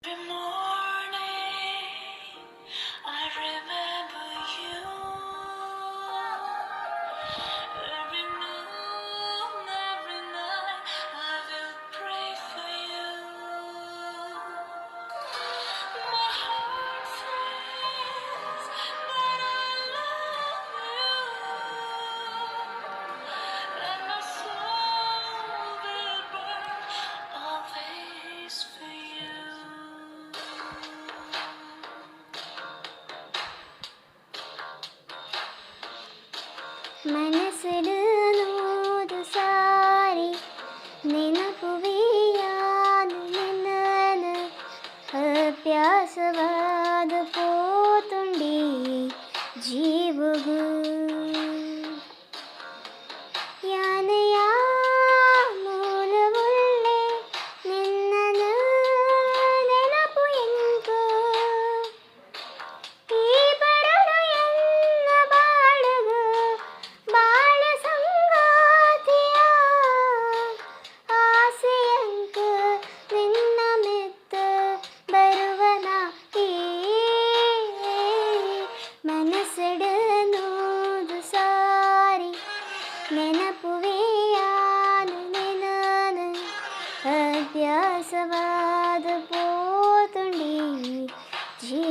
Every morning I remember you. Every noon, every night I will pray for you. My heart says that I love you, and my soul will burn always for you. ಮನಸ್ಸಿಡುವುದು ಸಾರಿ ನೆನಪುವೆಯಾನು ನಿನ್ನನ ಅಭ್ಯಾಸವಾದ ಪೋತುಂಡಿ ಜೀವಗೂ ಯಾನೆಯ ಮೂಲವುಳ್ಳೆ ನಿನ್ನನ ನೆನಪು ಎಂಕು ಈ ಬರಡು ಎನ್ನ ಬಾಳಗು ಬಾಳ ಸಂಗಾತಿಯ ಆಸೆಯಂಕ ನಿನ್ನ ಮೆತ್ತ ಬರುವನ ಈ ಮನಸ್ಸಿಡನೂದು ಸಾರಿ ನೆನಪುವೆಯಾನು ನಿನ್ನನ ಅಭ್ಯಾಸವಾದ ಪೋತುಂಡಿ ಜೀ